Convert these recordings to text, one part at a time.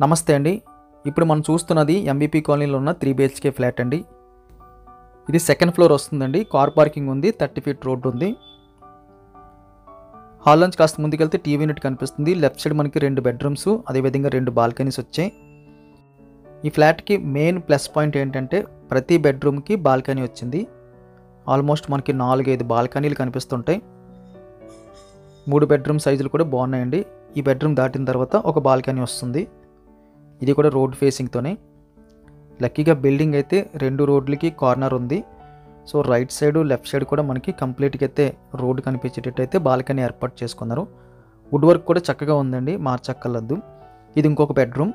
నమస్తే అండి. ఇప్పుడు మనం చూస్తున్నది ఎంబీపీ కాలనీలో ఉన్న 3 BHK ఫ్లాట్ అండి. ఇది సెకండ్ ఫ్లోర్ వస్తుందండి. కార్ పార్కింగ్ ఉంది. 30 ఫీట్ రోడ్ ఉంది. హాల్ నుంచి కాస్త ముందుకెళ్తే టీవీ యూనిట్ కనిపిస్తుంది. లెఫ్ట్ సైడ్ మనకి 2 బెడ్రూమ్స్, అదేవిధంగా 2 బాల్కనీస్ వచ్చాయి. ఈ ఫ్లాట్కి మెయిన్ ప్లస్ పాయింట్ ఏంటంటే ప్రతి బెడ్రూమ్కి బాల్కనీ వచ్చింది. ఆల్మోస్ట్ మనకి 4-5 బాల్కనీలు కనిపిస్తుంటాయి. 3 బెడ్రూమ్ సైజులు కూడా బాగున్నాయండి. ఈ బెడ్రూమ్ దాటిన తర్వాత ఒక బాల్కనీ వస్తుంది. ఇది కూడా రోడ్ ఫేసింగ్తోనే. లక్కీగా బిల్డింగ్ అయితే 2 రోడ్లకి కార్నర్ ఉంది. So right side left side కూడా మనకి కంప్లీట్గా అయితే రోడ్ కనిపించేటట్టు అయితే బాల్కనీ ఏర్పాటు చేసుకున్నారు. వుడ్ వర్క్ కూడా చక్కగా ఉందండి, మార్చక్కర్లేదు. ఇది ఇంకొక బెడ్రూమ్,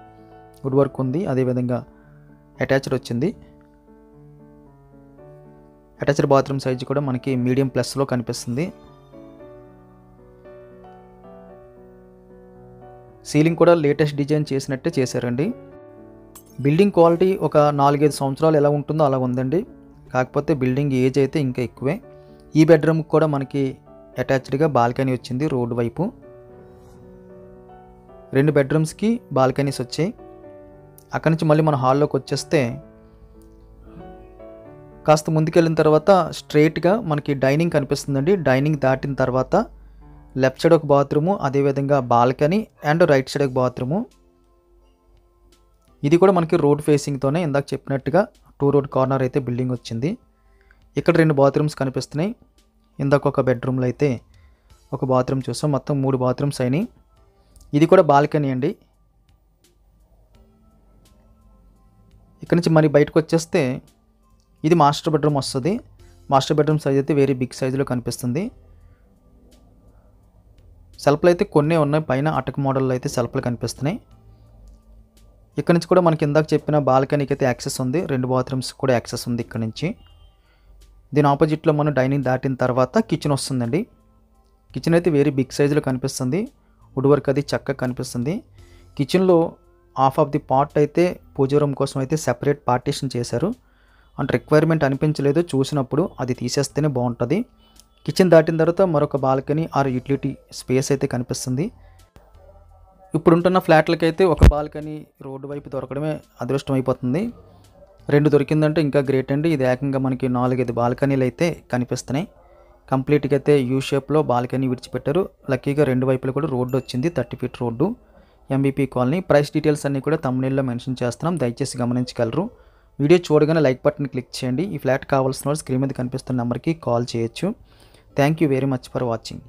వుడ్ వర్క్ ఉంది, అదేవిధంగా అటాచ్డ్ వచ్చింది. అటాచ్డ్ బాత్రూమ్ సైజ్ కూడా మనకి మీడియం ప్లస్లో కనిపిస్తుంది. సీలింగ్ కూడా లేటెస్ట్ డిజైన్ చేసినట్టే చేశారండి. బిల్డింగ్ క్వాలిటీ ఒక 4-5 సంవత్సరాలు ఎలా ఉంటుందో అలా ఉందండి. కాకపోతే బిల్డింగ్ ఏజ్ అయితే ఇంకా ఎక్కువే. ఈ బెడ్రూమ్కి కూడా మనకి అటాచ్డ్గా బాల్కనీ వచ్చింది రోడ్ వైపు. 2 బెడ్రూమ్స్కి బాల్కనీస్ వచ్చాయి. అక్కడి నుంచి మళ్ళీ మన హాల్లోకి వచ్చేస్తే కాస్త ముందుకెళ్ళిన తర్వాత స్ట్రైట్గా మనకి డైనింగ్ కనిపిస్తుందండి. డైనింగ్ దాటిన తర్వాత లెఫ్ట్ సైడ్ ఒక బాత్రూము, అదేవిధంగా బాల్కనీ అండ్ రైట్ సైడ్ ఒక బాత్రూము. ఇది కూడా మనకి రోడ్ ఫేసింగ్తోనే ఇందాక చెప్పినట్టుగా 2 రోడ్ కార్నర్ అయితే బిల్డింగ్ వచ్చింది. ఇక్కడ 2 బాత్రూమ్స్ కనిపిస్తున్నాయి. ఇందాక ఒక బెడ్రూమ్లో అయితే ఒక బాత్రూమ్ చూసాం. మొత్తం 3 బాత్రూమ్స్ అయినాయి. ఇది కూడా బాల్కనీ అండి. ఇక్కడ నుంచి మరి బయటకు వచ్చేస్తే ఇది మాస్టర్ బెడ్రూమ్ వస్తుంది. మాస్టర్ బెడ్రూమ్ సైజ్ అయితే వెరీ బిగ్ సైజులో కనిపిస్తుంది. సెల్ఫ్లు అయితే కొన్ని ఉన్నాయి, పైన అటక మోడల్లో అయితే సెల్ఫ్లు కనిపిస్తున్నాయి. ఇక్కడ నుంచి కూడా మనకి ఇందాక చెప్పిన బాల్కనీకి అయితే యాక్సెస్ ఉంది. 2 బాత్రూమ్స్ కూడా యాక్సెస్ ఉంది ఇక్కడ నుంచి. దీని ఆపోజిట్లో మనం డైనింగ్ దాటిన తర్వాత కిచెన్ వస్తుందండి. కిచెన్ అయితే వెరీ బిగ్ సైజులో కనిపిస్తుంది. వుడ్ వర్క్ అది చక్కగా కనిపిస్తుంది. కిచెన్లో హాఫ్ ఆఫ్ ది పార్ట్ అయితే పూజ రూమ్ కోసం అయితే సెపరేట్ పార్టీషన్ చేశారు. అంటే రిక్వైర్మెంట్ అనిపించలేదు చూసినప్పుడు, అది తీసేస్తేనే బాగుంటుంది. కిచెన్ దాటిన తర్వాత మరొక బాల్కనీ ఆర్ యూటిలిటీ స్పేస్ అయితే కనిపిస్తుంది. ఇప్పుడుంటున్న ఫ్లాట్లకైతే ఒక బాల్కనీ రోడ్డు వైపు దొరకడమే అదృష్టం అయిపోతుంది. 2 దొరికిందంటే ఇంకా గ్రేట్ అండి. ఇది ఏకంగా మనకి 4-5 బాల్కనీలు అయితే కనిపిస్తున్నాయి. కంప్లీట్గా అయితే యూ షేప్లో బాల్కనీ విడిచిపెట్టారు. లక్కీగా 2 వైపులు కూడా రోడ్డు వచ్చింది. 30 feet road, MBP colony. Price details అన్నీ కూడా థంబ్నెయిల్లో మెన్షన్ చేస్తున్నాం, దయచేసి గమనించగలరు. వీడియో చూడగానే లైక్ బటన్ క్లిక్ చేయండి. ఈ ఫ్లాట్ కావాల్సిన వాళ్ళు స్క్రీన్ మీద కనిపిస్తున్న నెంబర్కి కాల్ చేయొచ్చు. Thank you very much for watching.